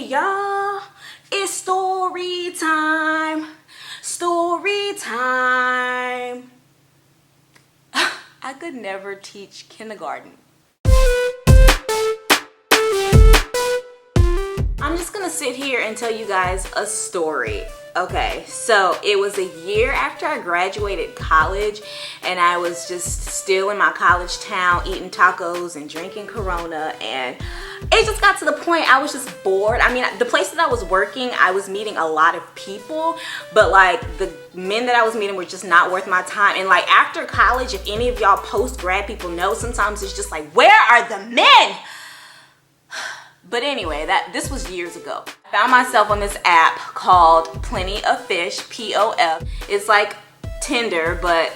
y'all, it's story time. Story time. I could never teach kindergarten. I'm just gonna sit here and tell you guys a story. Okay, so it was a year after I graduated college and I was just still in my college town eating tacos and drinking Corona, and it just got to the point I was just bored. I mean, the place that I was working, I was meeting a lot of people, but like the men that I was meeting were just not worth my time. And like after college, if any of y'all post-grad people know, sometimes it's just like, where are the men? But anyway, this was years ago. I found myself on this app called Plenty of Fish, POF. It's like Tinder, but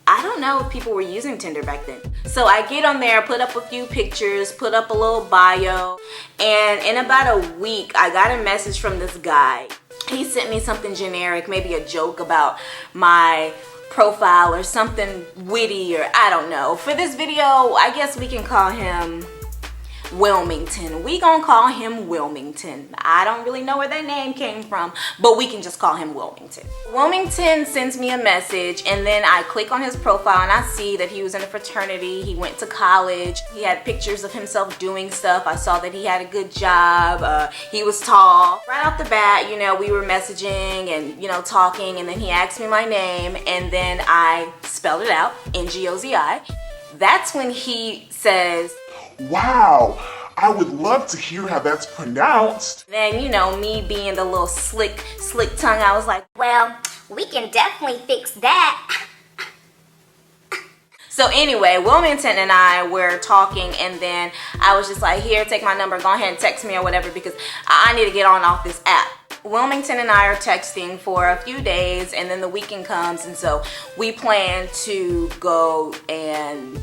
I don't know if people were using Tinder back then. So I get on there, put up a few pictures, put up a little bio, and in about a week, I got a message from this guy. He sent me something generic, maybe a joke about my profile or something witty, or I don't know. For this video, I guess we can call him Wilmington. We gonna call him Wilmington. I don't really know where that name came from, but we can just call him Wilmington. Wilmington sends me a message, and then I click on his profile and I see that he was in a fraternity. He went to college. He had pictures of himself doing stuff. I saw that he had a good job. He was tall. Right off the bat, you know, we were messaging and, you know, talking, and then he asked me my name, and then I spelled it out, Ngozi. That's when he says, "Wow, I would love to hear how that's pronounced." Then, you know, me being the little slick tongue, I was like, well, we can definitely fix that. So anyway, Wilmington and I were talking, and then I was just like, here, take my number, go ahead and text me or whatever, because I need to get on off this app. Wilmington and I are texting for a few days, and then the weekend comes, and so we plan to go and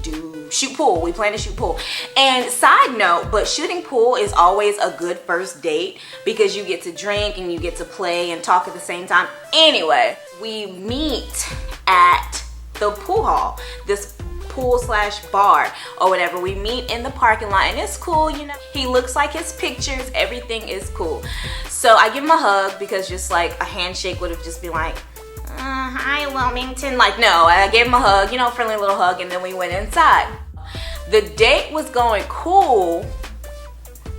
shoot pool. We plan to shoot pool. And side note, but shooting pool is always a good first date because you get to drink and you get to play and talk at the same time. Anyway, we meet at the pool hall, this pool/bar or whatever. We meet in the parking lot, and it's cool, you know. He looks like his pictures, everything is cool. So I give him a hug, because just like a handshake would have just been like, hi Wilmington. Like, no, I gave him a hug, you know, friendly little hug, and then we went inside. The date was going cool,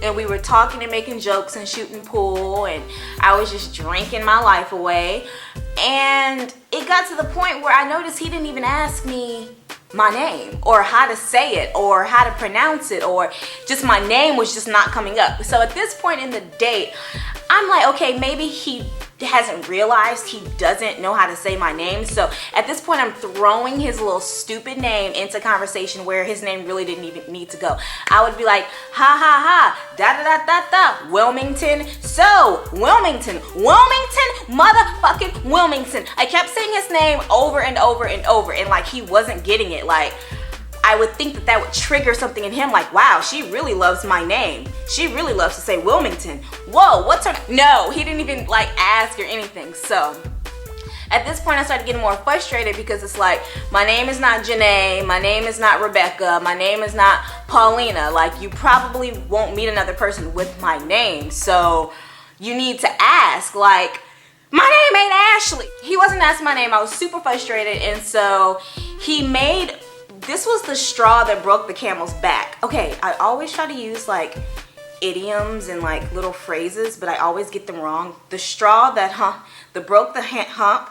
and we were talking and making jokes and shooting pool, and I was just drinking my life away. And it got to the point where I noticed he didn't even ask me my name or how to say it or how to pronounce it, or just my name was just not coming up. So at this point in the date, I'm like, okay, maybe he hasn't realized he doesn't know how to say my name. So at this point, I'm throwing his little stupid name into conversation where his name really didn't even need to go. I would be like, ha ha ha, da da da da da, Wilmington. So Wilmington, motherfucking Wilmington. I kept saying his name over and over and over, and like he wasn't getting it. Like, I would think that would trigger something in him, like, wow, she really loves my name. She really loves to say Wilmington. Whoa, what's her? No, he didn't even like ask or anything. So at this point, I started getting more frustrated, because it's like, my name is not Janae, my name is not Rebecca, my name is not Paulina. Like, you probably won't meet another person with my name, so you need to ask, like, my name ain't Ashley. He wasn't asking my name. I was super frustrated, and so he made, this was the straw that broke the camel's back. Okay, I always try to use like idioms and like little phrases, but I always get them wrong. The straw that broke the hump.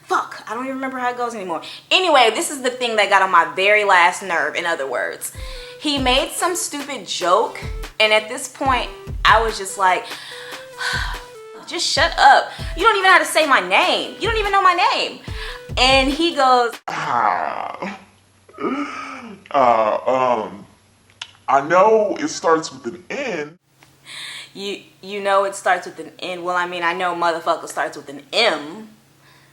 Fuck, I don't even remember how it goes anymore. Anyway, this is the thing that got on my very last nerve, in other words. He made some stupid joke, and at this point, I was just like, just shut up. You don't even know how to say my name. You don't even know my name. And he goes, I know it starts with an N. You know it starts with an N. Well, I mean, I know motherfucker starts with an M.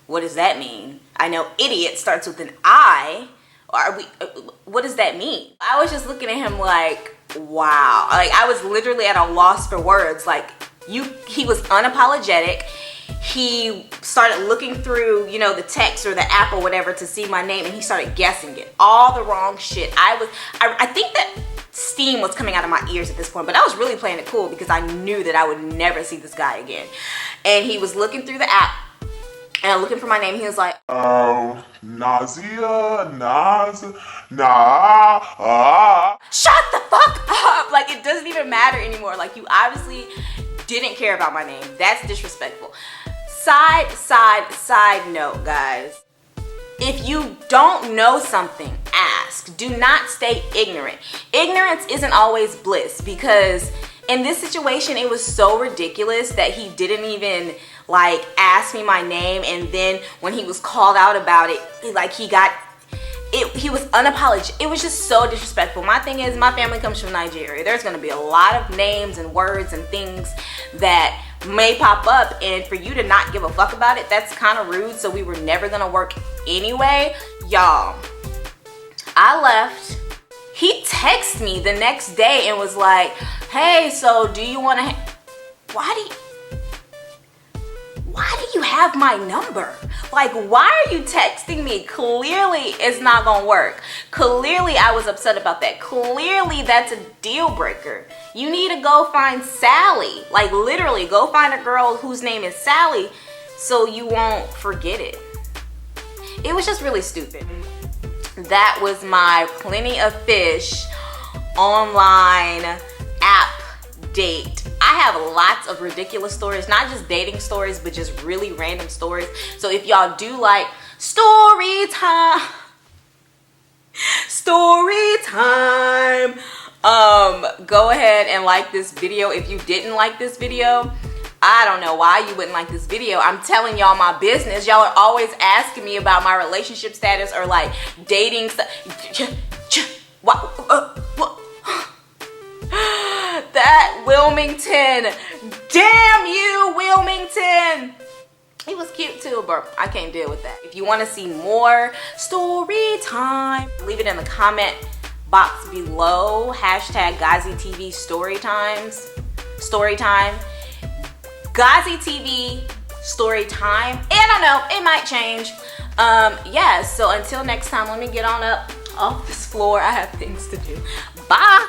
What does that mean? I know idiot starts with an I. What does that mean? I was just looking at him like, wow. Like, I was literally at a loss for words. Like, he was unapologetic. He started looking through, you know, the text or the app or whatever to see my name, and he started guessing it. All the wrong shit. I think that steam was coming out of my ears at this point, but I was really playing it cool because I knew that I would never see this guy again. And he was looking through the app and looking for my name. He was like, Nazia, shut the fuck up. Like, it doesn't even matter anymore. Like, you obviously didn't care about my name. That's disrespectful. Side note, guys. If you don't know something, ask. Do not stay ignorant. Ignorance isn't always bliss, because in this situation, it was so ridiculous that he didn't even like ask me my name, and then when he was called out about it, like he was unapologetic. It was just so disrespectful. My thing is, my family comes from Nigeria. There's going to be a lot of names and words and things that may pop up, and for you to not give a fuck about it, that's kind of rude. So we were never going to work anyway. Y'all, I left. He texted me the next day and was like, hey, so do you want to why do you have my number? Like, why are you texting me? Clearly it's not gonna work. Clearly I was upset about that. Clearly that's a deal breaker. You need to go find Sally. Like, literally go find a girl whose name is Sally so you won't forget it. It was just really stupid. That was my Plenty of Fish online app date. I have lots of ridiculous stories, not just dating stories, but just really random stories. So if y'all do like story time, go ahead and like this video. If you didn't like this video, I don't know why you wouldn't like this video. I'm telling y'all my business. Y'all are always asking me about my relationship status or like dating stuff. That Wilmington, damn you, Wilmington. He was cute too, but I can't deal with that. If you want to see more story time, leave it in the comment box below. Hashtag GoziTV storytimes. Storytime. GoziTV storytime. And I don't know, it might change. Yeah, so until next time, let me get on up off this floor. I have things to do. Bye.